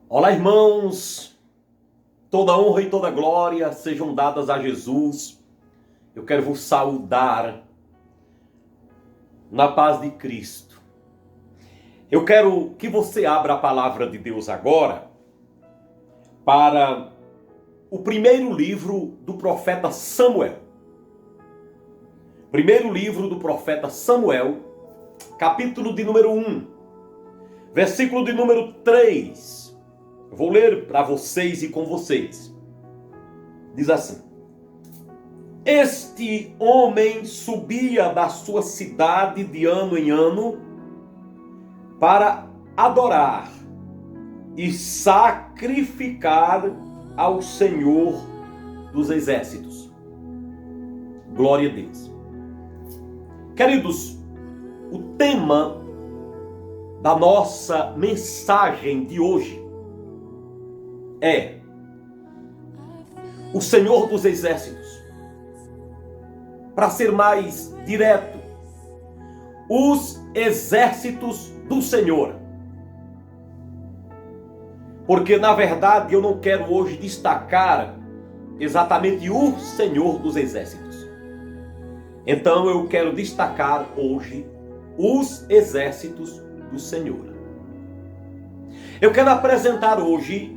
Olá, irmãos, toda honra e toda glória sejam dadas a Jesus. Eu quero vos saudar na paz de Cristo. Eu quero que você abra a palavra de Deus agora para o primeiro livro do profeta Samuel. Primeiro livro do profeta Samuel, capítulo de número 1, versículo de número 3. Eu vou ler para vocês e com vocês. Diz assim: Este homem subia da sua cidade de ano em ano para adorar e sacrificar ao Senhor dos Exércitos. Glória a Deus. Queridos, o tema da nossa mensagem de hoje é o Senhor dos Exércitos. Para ser mais direto, os exércitos do Senhor. Porque na verdade eu não quero hoje destacar exatamente o Senhor dos Exércitos. Então eu quero destacar hoje os exércitos do Senhor. Eu quero apresentar hoje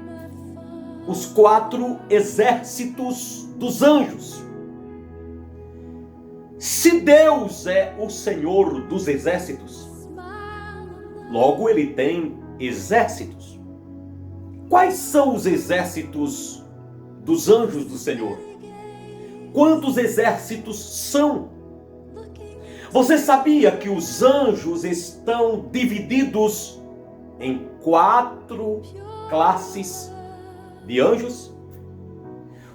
os 4 exércitos dos anjos. Se Deus é o Senhor dos exércitos, logo Ele tem exércitos. Quais são os exércitos dos anjos do Senhor? Quantos exércitos são? Você sabia que os anjos estão divididos em 4 classes de anjos?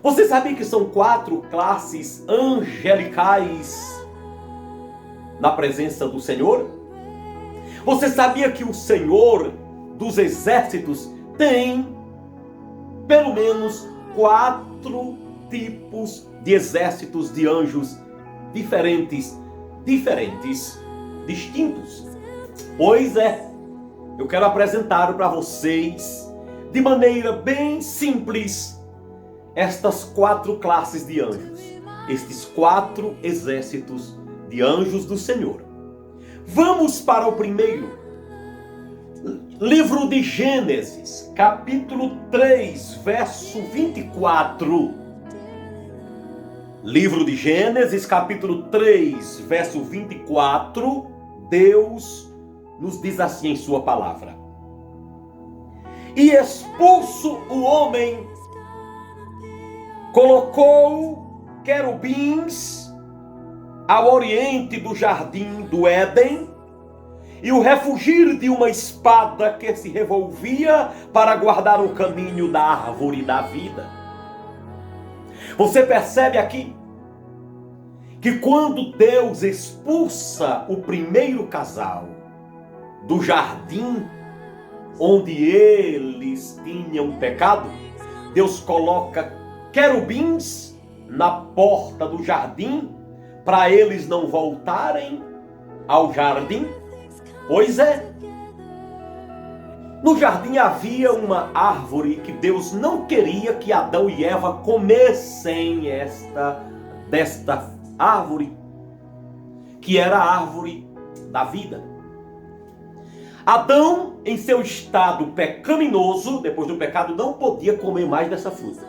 Você sabia que são 4 classes angelicais na presença do Senhor? Você sabia que o Senhor dos exércitos tem pelo menos 4 tipos de exércitos de anjos diferentes, distintos? Pois é, eu quero apresentar para vocês de maneira bem simples estas 4 classes de anjos, estes 4 exércitos de anjos do Senhor. Vamos para o primeiro, livro de Gênesis, capítulo 3, verso 24. Livro de Gênesis, capítulo 3, verso 24, Deus nos diz assim em sua palavra: E expulso o homem, colocou querubins ao oriente do jardim do Éden, e o refugir de uma espada que se revolvia para guardar o caminho da árvore da vida. Você percebe aqui que quando Deus expulsa o primeiro casal do jardim onde eles tinham pecado, Deus coloca querubins na porta do jardim para eles não voltarem ao jardim. Pois é, no jardim havia uma árvore que Deus não queria que Adão e Eva comessem desta árvore, que era a árvore da vida. Adão, em seu estado pecaminoso, depois do pecado, não podia comer mais dessa fruta.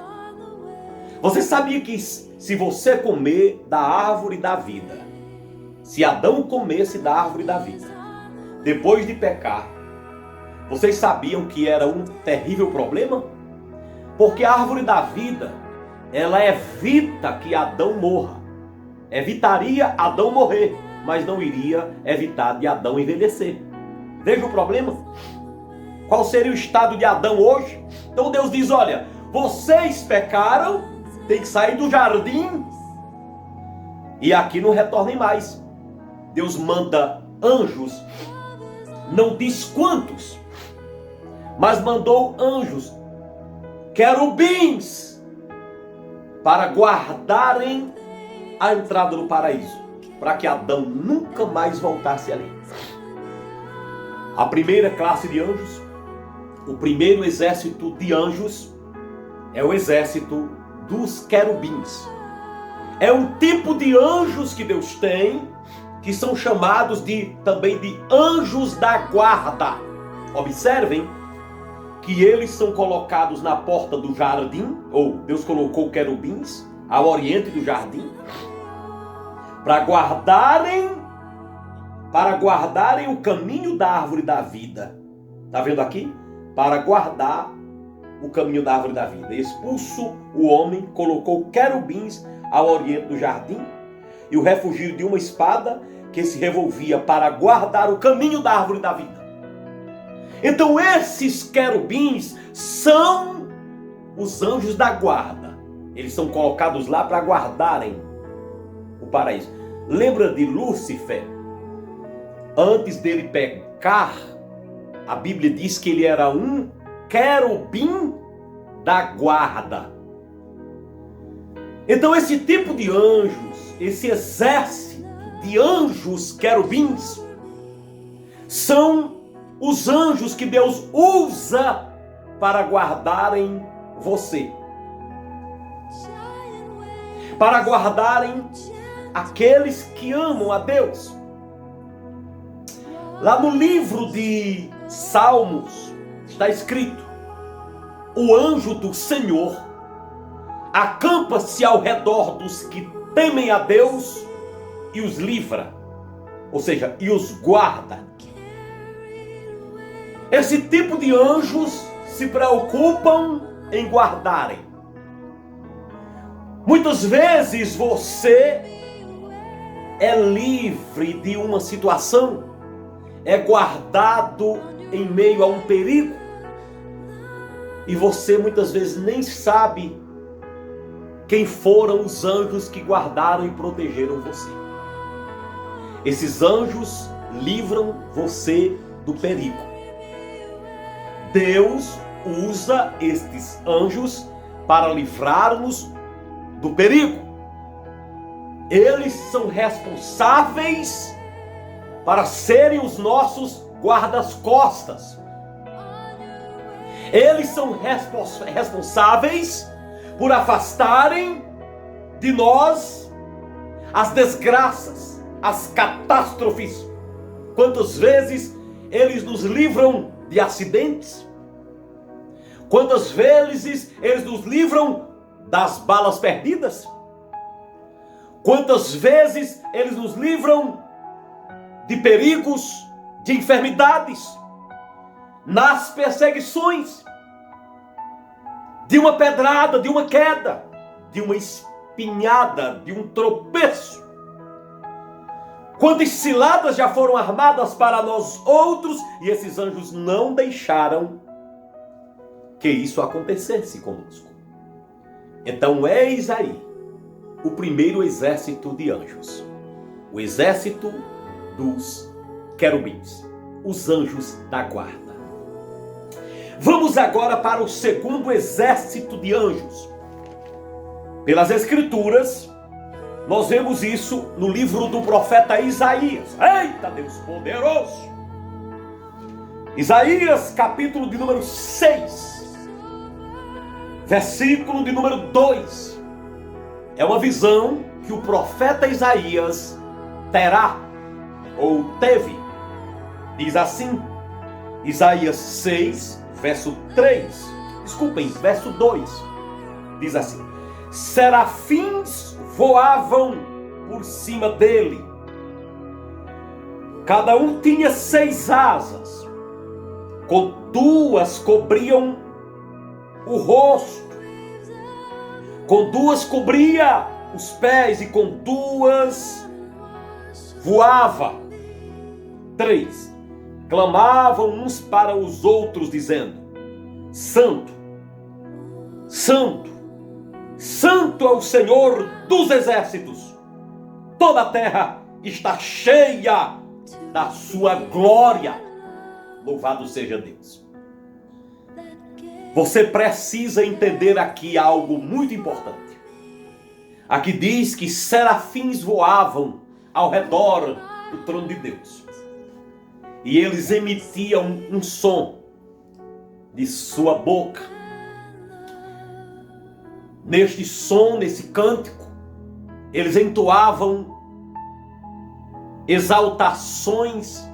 Você sabia que se você comer da árvore da vida, se Adão comesse da árvore da vida, depois de pecar, vocês sabiam que era um terrível problema? Porque a árvore da vida, ela evita que Adão morra. Evitaria Adão morrer, mas não iria evitar de Adão envelhecer. Veja o problema. Qual seria o estado de Adão hoje? Então Deus diz: olha, vocês pecaram, tem que sair do jardim e aqui não retornem mais. Deus manda anjos, não diz quantos, mas mandou anjos, querubins, para guardarem a entrada do paraíso, para que Adão nunca mais voltasse ali. A primeira classe de anjos O primeiro exército de anjos é o exército dos querubins. É um tipo de anjos que Deus tem, que são chamados também de anjos da guarda. Observem que eles são colocados na porta do jardim, ou Deus colocou querubins ao oriente do jardim, para guardarem o caminho da árvore da vida. Está vendo aqui? Para guardar o caminho da árvore da vida. Expulso o homem, colocou querubins ao oriente do jardim e o refugiu de uma espada que se revolvia para guardar o caminho da árvore da vida. Então esses querubins são os anjos da guarda. Eles são colocados lá para guardarem o paraíso. Lembra de Lúcifer? Antes dele pecar, a Bíblia diz que ele era um querubim da guarda. Então esse tipo de anjos, esse exército de anjos querubins, são os anjos que Deus usa para guardarem você. Para guardarem aqueles que amam a Deus. Lá no livro de Salmos está escrito: o anjo do Senhor acampa-se ao redor dos que temem a Deus e os livra, ou seja, e os guarda. Esse tipo de anjos se preocupam em guardarem. Muitas vezes você é livre de uma situação, é guardado em meio a um perigo, e você muitas vezes nem sabe quem foram os anjos que guardaram e protegeram você. Esses anjos livram você do perigo. Deus usa estes anjos para livrar-nos do perigo. Eles são responsáveis para serem os nossos guardas-costas. Eles são responsáveis por afastarem de nós as desgraças, as catástrofes. Quantas vezes eles nos livram de acidentes? Quantas vezes eles nos livram das balas perdidas? Quantas vezes eles nos livram de perigos, de enfermidades, nas perseguições, de uma pedrada, de uma queda, de uma espinhada, de um tropeço. Quantas ciladas já foram armadas para nós outros, e esses anjos não deixaram que isso acontecesse conosco. Então eis aí o primeiro exército de anjos, o exército dos querubins, os anjos da guarda. Vamos agora para o segundo exército de anjos. Pelas Escrituras, nós vemos isso no livro do profeta Isaías. Eita, Deus poderoso! Isaías, capítulo de número 6, versículo de número 2. É uma visão que o profeta Isaías terá, ou teve. Diz assim, Isaías 6, verso 3. Desculpem, verso 2. Diz assim: serafins voavam por cima dele. Cada um tinha 6 asas. Com 2 cobriam o rosto. Com 2 cobria os pés e com 2 voava. 3. Clamavam uns para os outros dizendo: Santo, Santo, Santo é o Senhor dos exércitos. Toda a terra está cheia da sua glória. Louvado seja Deus. Você precisa entender aqui algo muito importante. Aqui diz que serafins voavam ao redor do trono de Deus. E eles emitiam um som. de sua boca. Neste som, nesse cântico, eles entoavam exaltações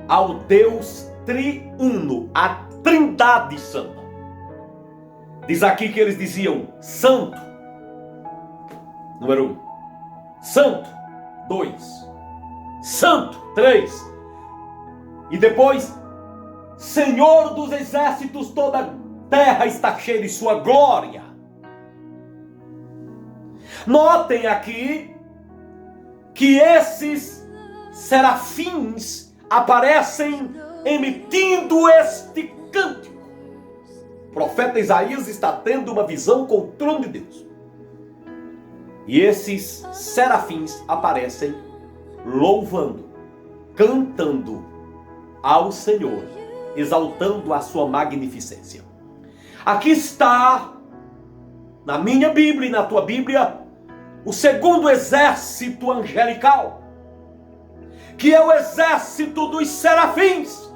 ao Deus triuno, a Trindade Santa. Diz aqui que eles diziam santo, número 1, santo, 2, santo, 3, e depois, Senhor dos exércitos, toda a terra está cheia de sua glória. Notem aqui que esses serafins aparecem emitindo este cântico. O profeta Isaías está tendo uma visão com o trono de Deus. E esses serafins aparecem louvando, cantando ao Senhor, exaltando a sua magnificência. Aqui está, na minha Bíblia e na tua Bíblia, o segundo exército angelical, que é o exército dos serafins.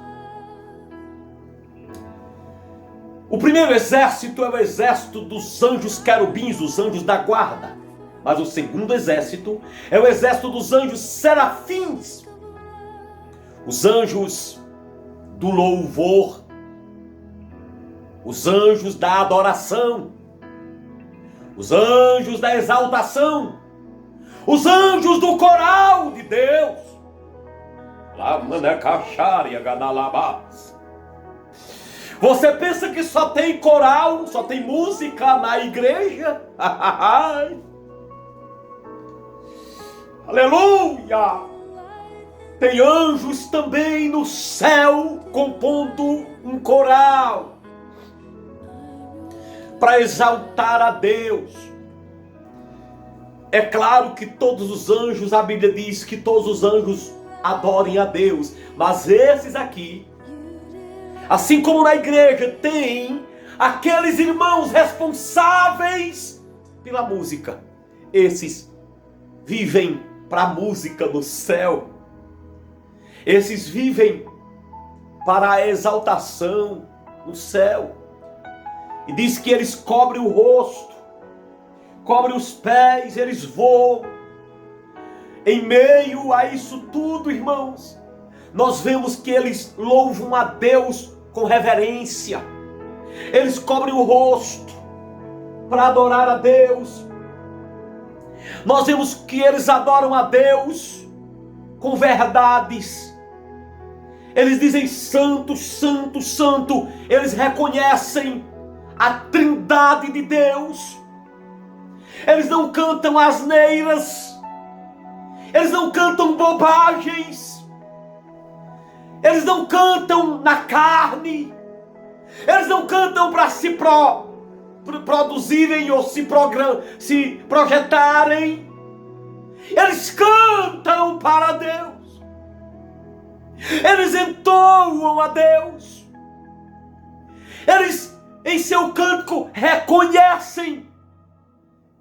O primeiro exército é o exército dos anjos querubins, os anjos da guarda. Mas o segundo exército é o exército dos anjos serafins, os anjos do louvor, os anjos da adoração, os anjos da exaltação, os anjos do coral de Deus. Você pensa que só tem coral, só tem música na igreja? Aleluia! Tem anjos também no céu compondo um coral para exaltar a Deus. É claro que todos os anjos, a Bíblia diz que todos os anjos adorem a Deus, mas esses aqui, assim como na igreja, tem aqueles irmãos responsáveis pela música. Esses vivem para a música do céu. Esses vivem para a exaltação no céu. E diz que eles cobrem o rosto, cobrem os pés, eles voam. Em meio a isso tudo, irmãos, nós vemos que eles louvam a Deus com reverência. Eles cobrem o rosto para adorar a Deus. Nós vemos que eles adoram a Deus com verdades. Eles dizem santo, santo, santo. Eles reconhecem a Trindade de Deus. Eles não cantam asneiras. Eles não cantam bobagens. Eles não cantam na carne. Eles não cantam para se produzirem ou se projetarem. Eles cantam para Deus. Eles entoam a Deus. Eles, em seu cântico, reconhecem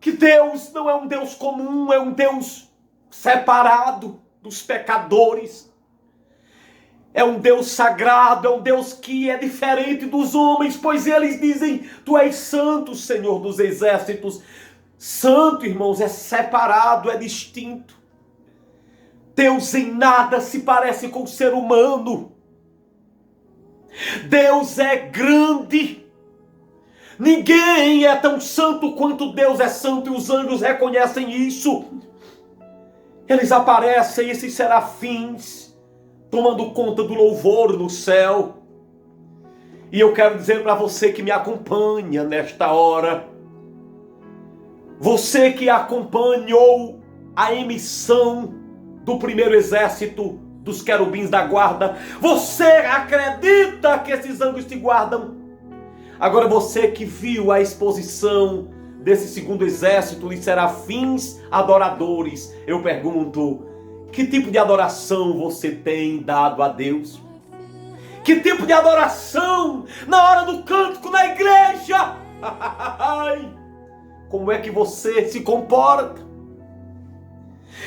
que Deus não é um Deus comum, é um Deus separado dos pecadores. É um Deus sagrado, é um Deus que é diferente dos homens, pois eles dizem, tu és santo, Senhor dos exércitos. Santo, irmãos, é separado, é distinto. Deus em nada se parece com o ser humano. Deus é grande. Ninguém é tão santo quanto Deus é santo, e os anjos reconhecem isso. Eles aparecem, esses serafins, tomando conta do louvor no céu. E eu quero dizer para você que me acompanha nesta hora, você que acompanhou a emissão do primeiro exército dos querubins da guarda, você acredita que esses anjos te guardam? Agora você que viu a exposição desse segundo exército de serafins adoradores, eu pergunto, que tipo de adoração você tem dado a Deus? Que tipo de adoração na hora do cântico na igreja? Como é que você se comporta?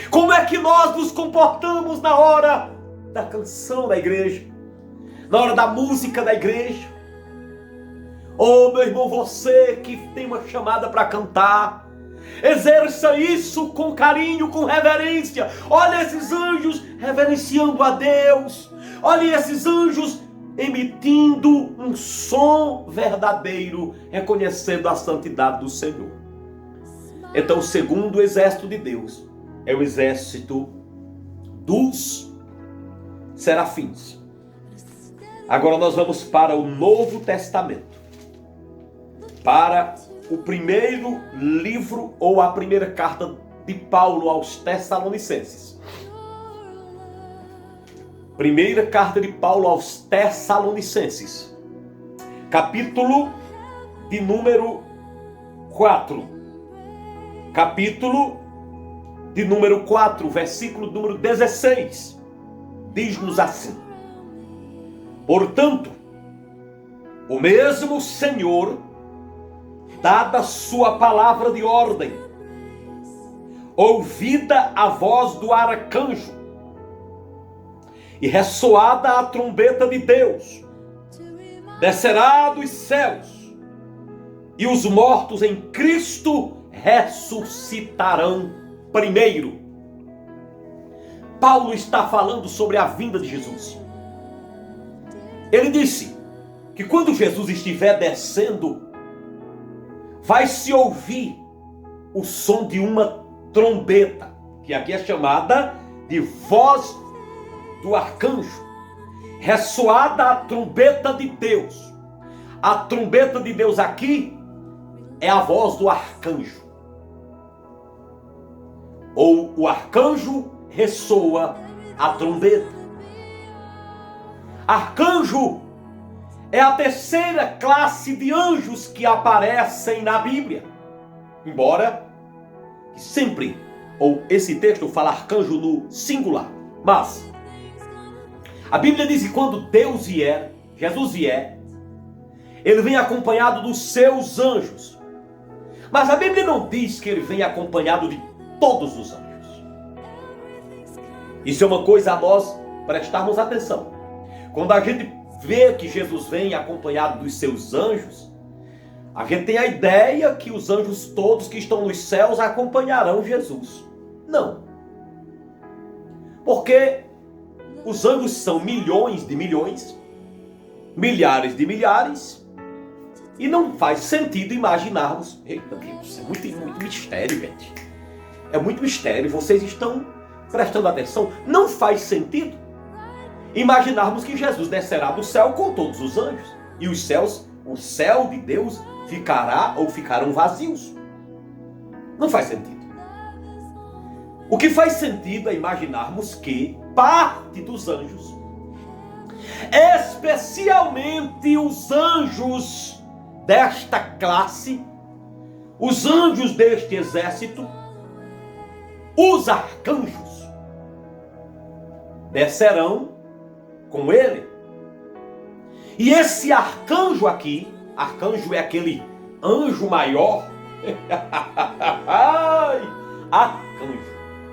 Como é que nós nos comportamos na hora da canção da igreja? Na hora da música da igreja? Oh, meu irmão, você que tem uma chamada para cantar, exerça isso com carinho, com reverência. Olha esses anjos reverenciando a Deus. Olha esses anjos emitindo um som verdadeiro, reconhecendo a santidade do Senhor. Então, o segundo exército de Deus é o exército dos serafins. Agora nós vamos para o Novo Testamento, para o primeiro livro ou a primeira carta de Paulo aos Tessalonicenses. Primeira carta de Paulo aos Tessalonicenses, capítulo de número 4. Capítulo de número 4, versículo número 16. Diz-nos assim: portanto, o mesmo Senhor, dada sua palavra de ordem, ouvida a voz do arcanjo e ressoada a trombeta de Deus, descerá dos céus, e os mortos em Cristo ressuscitarão primeiro. Paulo está falando sobre a vinda de Jesus. Ele disse que quando Jesus estiver descendo, vai se ouvir o som de uma trombeta, que aqui é chamada de voz do arcanjo, ressoada a trombeta de Deus. A trombeta de Deus aqui é a voz do arcanjo. Ou o arcanjo ressoa a trombeta. Arcanjo é a terceira classe de anjos que aparecem na Bíblia. Embora sempre, ou esse texto fala arcanjo no singular, mas a Bíblia diz que quando Deus vier, Jesus vier, ele vem acompanhado dos seus anjos. Mas a Bíblia não diz que ele vem acompanhado de todos os anjos. Isso é uma coisa a nós prestarmos atenção. Quando a gente vê que Jesus vem acompanhado dos seus anjos, a gente tem a ideia que os anjos todos que estão nos céus acompanharão Jesus. Não. Porque os anjos são milhões de milhões, milhares de milhares, e não faz sentido imaginarmos... Eita Deus, é muito mistério, gente. É muito mistério, vocês estão prestando atenção? Não faz sentido imaginarmos que Jesus descerá do céu com todos os anjos, e os céus, o céu de Deus ficará ou ficarão vazios. Não faz sentido. O que faz sentido é imaginarmos que parte dos anjos, especialmente os anjos desta classe, os anjos deste exército, os arcanjos, descerão com ele. E esse arcanjo aqui, arcanjo é aquele anjo maior, arcanjo,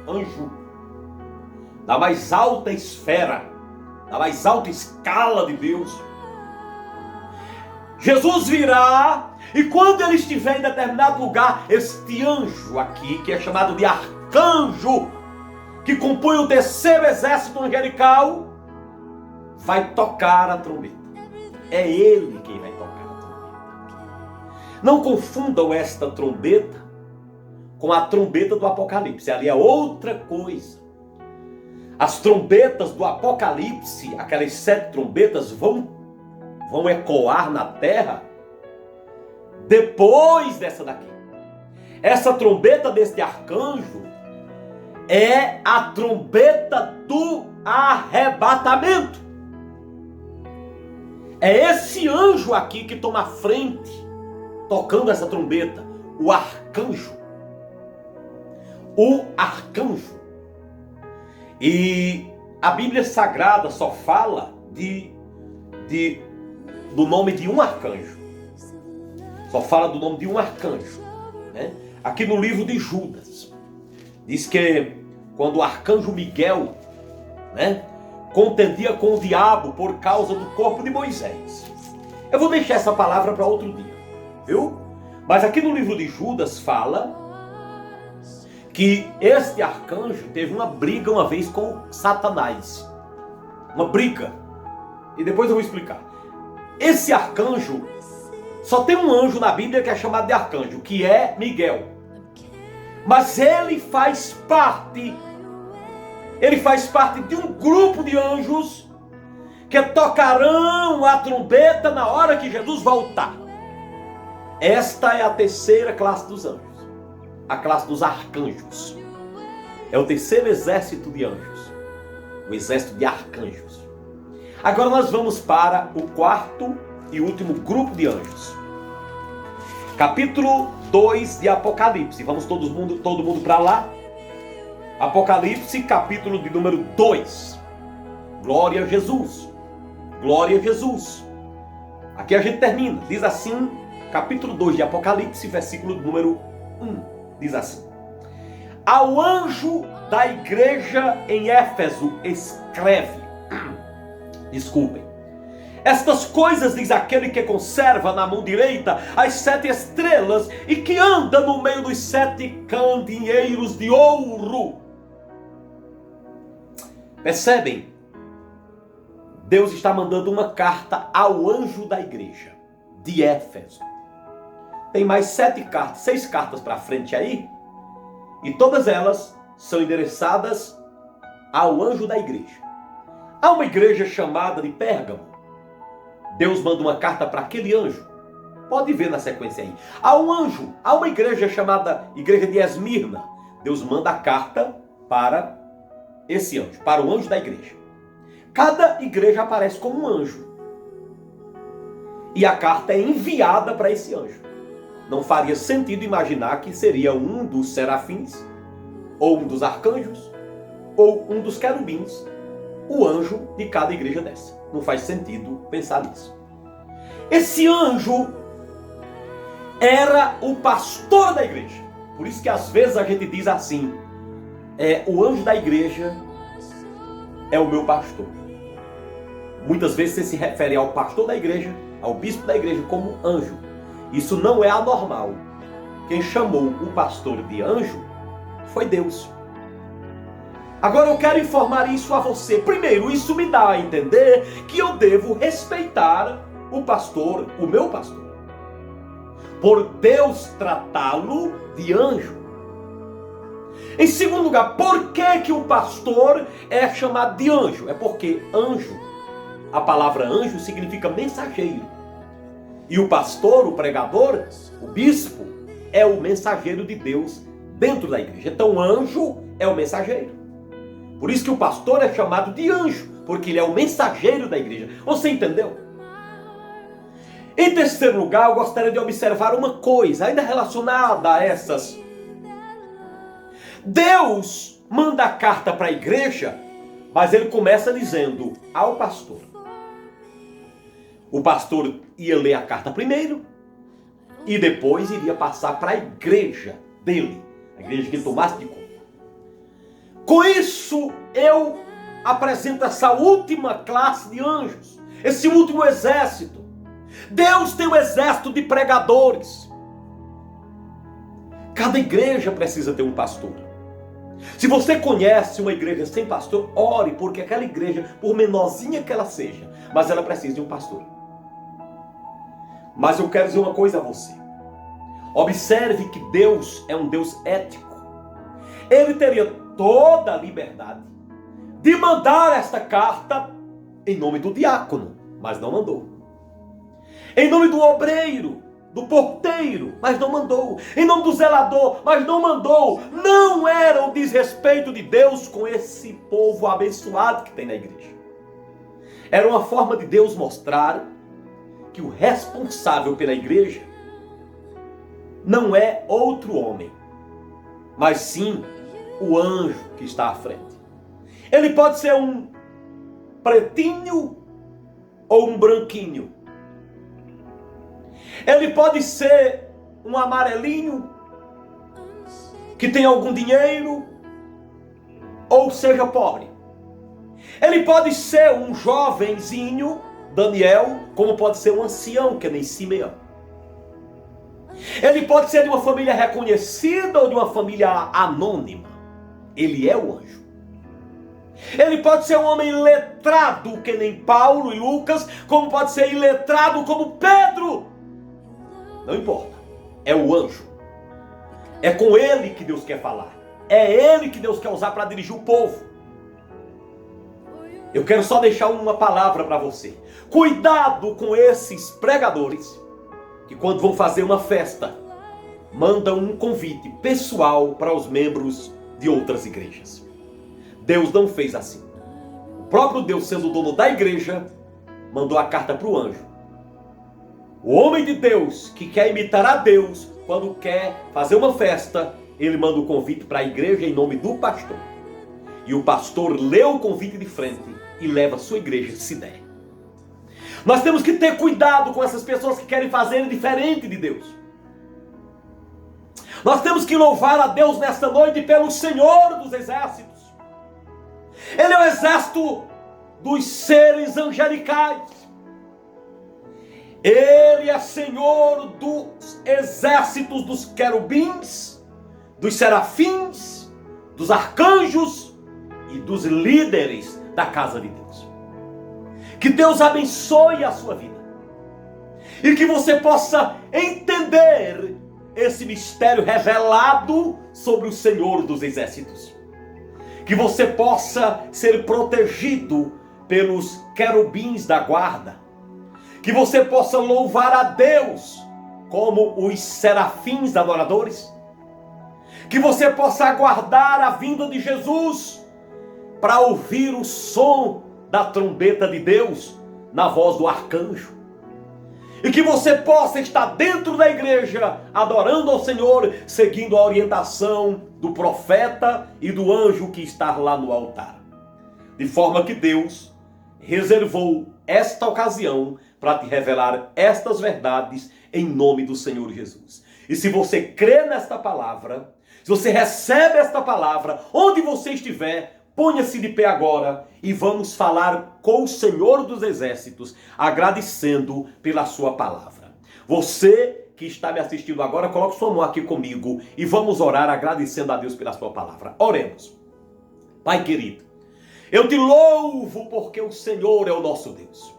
anjo da mais alta esfera, da mais alta escala de Deus. Jesus virá, e quando ele estiver em determinado lugar, este anjo aqui, que é chamado de arcanjo, que compõe o terceiro exército angelical, vai tocar a trombeta. É ele quem vai tocar a trombeta. Não confundam esta trombeta com a trombeta do Apocalipse. Ali é outra coisa. As trombetas do Apocalipse, aquelas 7 trombetas, vão ecoar na terra depois dessa daqui. Essa trombeta deste arcanjo é a trombeta do arrebatamento. É esse anjo aqui que toma a frente, tocando essa trombeta, o arcanjo. O arcanjo. E a Bíblia Sagrada só fala do nome de um arcanjo. Só fala do nome de um arcanjo, né? Aqui no livro de Judas, diz que quando o arcanjo Miguel, né, contendia com o diabo por causa do corpo de Moisés, Eu vou deixar essa palavra para outro dia, viu? Mas aqui no livro de Judas fala que este arcanjo teve uma briga uma vez com Satanás. Uma briga. E depois eu vou explicar. Esse arcanjo, só tem um anjo na Bíblia que é chamado de arcanjo, que é Miguel. Mas ele faz parte de um grupo de anjos que tocarão a trombeta na hora que Jesus voltar. Esta é a terceira classe dos anjos, a classe dos arcanjos. É o terceiro exército de anjos, o exército de arcanjos. Agora nós vamos para o quarto e último grupo de anjos. Capítulo 2 de Apocalipse. Vamos todo mundo para lá. Apocalipse, capítulo de número 2. Glória a Jesus. Glória a Jesus. Aqui a gente termina. Diz assim, capítulo 2 de Apocalipse, versículo número 1. Diz assim: ao anjo da igreja em Éfeso escreve. Desculpem. Estas coisas diz aquele que conserva na mão direita as 7 estrelas e que anda no meio dos 7 candeeiros de ouro. Percebem? Deus está mandando uma carta ao anjo da igreja de Éfeso. Tem mais 6 cartas para frente aí. E todas elas são endereçadas ao anjo da igreja. Há uma igreja chamada de Pérgamo. Deus manda uma carta para aquele anjo. Pode ver na sequência aí. Há um anjo, há uma igreja chamada Igreja de Esmirna. Deus manda a carta para esse anjo, para o anjo da igreja. Cada igreja aparece como um anjo. E a carta é enviada para esse anjo. Não faria sentido imaginar que seria um dos serafins, ou um dos arcanjos, ou um dos querubins, o anjo de cada igreja dessa. Não faz sentido pensar nisso. Esse anjo era o pastor da igreja. Por isso que às vezes a gente diz assim, o anjo da igreja é o meu pastor. Muitas vezes você se refere ao pastor da igreja, ao bispo da igreja como anjo. Isso não é anormal. Quem chamou o pastor de anjo foi Deus. Agora eu quero informar isso a você. Primeiro, isso me dá a entender que eu devo respeitar o pastor, o meu pastor, por Deus tratá-lo de anjo. Em segundo lugar, por que o pastor é chamado de anjo? É porque anjo, a palavra anjo significa mensageiro. E o pastor, o pregador, o bispo, é o mensageiro de Deus dentro da igreja. Então anjo é o mensageiro. Por isso que o pastor é chamado de anjo, porque ele é o mensageiro da igreja. Você entendeu? Em terceiro lugar, eu gostaria de observar uma coisa, ainda relacionada a essas. Deus manda a carta para a igreja, mas ele começa dizendo ao pastor. O pastor ia ler a carta primeiro e depois iria passar para a igreja dele, a igreja que ele tomasse de conta. Com isso, eu apresento essa última classe de anjos, esse último exército. Deus tem um exército de pregadores. Cada igreja precisa ter um pastor. Se você conhece uma igreja sem pastor, ore, porque aquela igreja, por menorzinha que ela seja, mas ela precisa de um pastor. Mas eu quero dizer uma coisa a você. Observe que Deus é um Deus ético. Ele teria toda a liberdade de mandar esta carta em nome do diácono, mas não mandou. Em nome do obreiro, do porteiro, mas não mandou. Em nome do zelador, mas não mandou. Não era o desrespeito de Deus com esse povo abençoado que tem na igreja. Era uma forma de Deus mostrar que o responsável pela igreja não é outro homem, mas sim o anjo que está à frente. Ele pode ser um pretinho ou um branquinho. Ele pode ser um amarelinho que tem algum dinheiro ou seja pobre. Ele pode ser um jovenzinho Daniel, como pode ser um ancião, que nem Simeão. Ele pode ser de uma família reconhecida ou de uma família anônima. Ele é o anjo. Ele pode ser um homem letrado, que nem Paulo e Lucas, como pode ser iletrado como Pedro. Não importa. É o anjo. É com ele que Deus quer falar. É ele que Deus quer usar para dirigir o povo. Eu quero só deixar uma palavra para você. Cuidado com esses pregadores que quando vão fazer uma festa, mandam um convite pessoal para os membros de outras igrejas. Deus não fez assim. O próprio Deus, sendo o dono da igreja, mandou a carta para o anjo. O homem de Deus que quer imitar a Deus, quando quer fazer uma festa, ele manda o convite para a igreja em nome do pastor. E o pastor lê o convite de frente e leva a sua igreja se der. Nós temos que ter cuidado com essas pessoas que querem fazer diferente de Deus. Nós temos que louvar a Deus nesta noite pelo Senhor dos exércitos. Ele é o exército dos seres angelicais. Ele é Senhor dos exércitos dos querubins, dos serafins, dos arcanjos e dos líderes da casa de Deus. Que Deus abençoe a sua vida. E que você possa entender esse mistério revelado sobre o Senhor dos exércitos. Que você possa ser protegido pelos querubins da guarda. Que você possa louvar a Deus como os serafins adoradores. Que você possa aguardar a vinda de Jesus para ouvir o som da trombeta de Deus na voz do arcanjo. E que você possa estar dentro da igreja adorando ao Senhor, seguindo a orientação do profeta e do anjo que está lá no altar. De forma que Deus reservou esta ocasião para te revelar estas verdades em nome do Senhor Jesus. E se você crê nesta palavra, se você recebe esta palavra, onde você estiver, ponha-se de pé agora e vamos falar com o Senhor dos exércitos, agradecendo pela sua palavra. Você que está me assistindo agora, coloque sua mão aqui comigo e vamos orar agradecendo a Deus pela sua palavra. Oremos. Pai querido, eu te louvo porque o Senhor é o nosso Deus.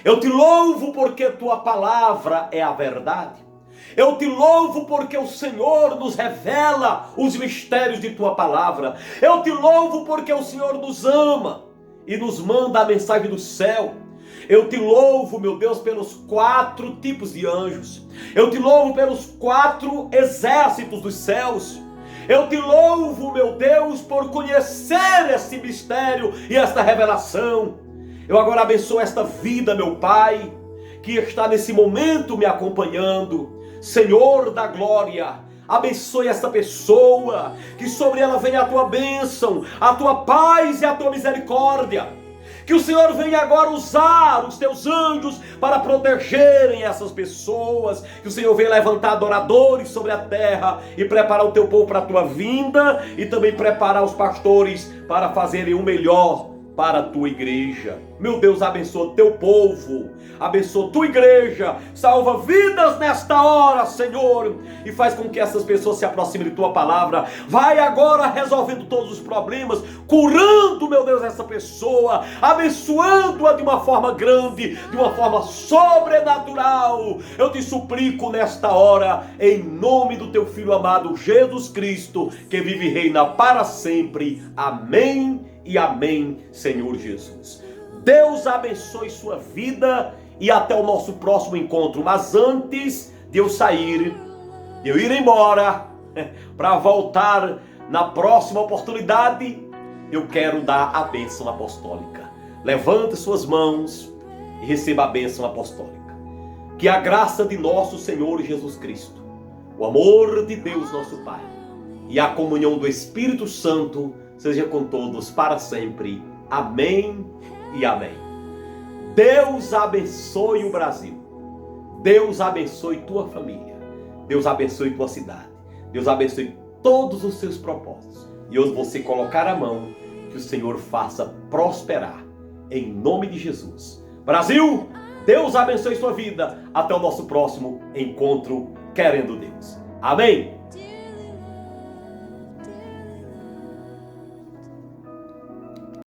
Eu te louvo porque tua palavra é a verdade. Eu te louvo porque o Senhor nos revela os mistérios de tua palavra. Eu te louvo porque o Senhor nos ama e nos manda a mensagem do céu. Eu te louvo, meu Deus, pelos 4 tipos de anjos. Eu te louvo pelos 4 exércitos dos céus. Eu te louvo, meu Deus, por conhecer esse mistério e esta revelação. Eu agora abençoo esta vida, meu Pai, que está nesse momento me acompanhando. Senhor da glória, abençoe esta pessoa, que sobre ela venha a tua bênção, a tua paz e a tua misericórdia. Que o Senhor venha agora usar os teus anjos para protegerem essas pessoas. Que o Senhor venha levantar adoradores sobre a terra e preparar o teu povo para a tua vinda e também preparar os pastores para fazerem o melhor para a tua igreja. Meu Deus, abençoa teu povo, abençoa tua igreja, salva vidas nesta hora, Senhor, e faz com que essas pessoas se aproximem de tua palavra. Vai agora resolvendo todos os problemas, curando, meu Deus, essa pessoa, abençoando-a de uma forma grande, de uma forma sobrenatural. Eu te suplico nesta hora, em nome do teu Filho amado Jesus Cristo, que vive e reina para sempre. Amém e amém, Senhor Jesus. Deus abençoe sua vida e até o nosso próximo encontro. Mas antes de eu sair, de eu ir embora, para voltar na próxima oportunidade, eu quero dar a bênção apostólica. Levante suas mãos e receba a bênção apostólica. Que a graça de nosso Senhor Jesus Cristo, o amor de Deus nosso Pai e a comunhão do Espírito Santo seja com todos para sempre. Amém e amém. Deus abençoe o Brasil. Deus abençoe tua família. Deus abençoe tua cidade. Deus abençoe todos os seus propósitos. E hoje você colocar a mão, que o Senhor faça prosperar. Em nome de Jesus. Brasil! Deus abençoe sua vida. Até o nosso próximo encontro, querendo Deus. Amém?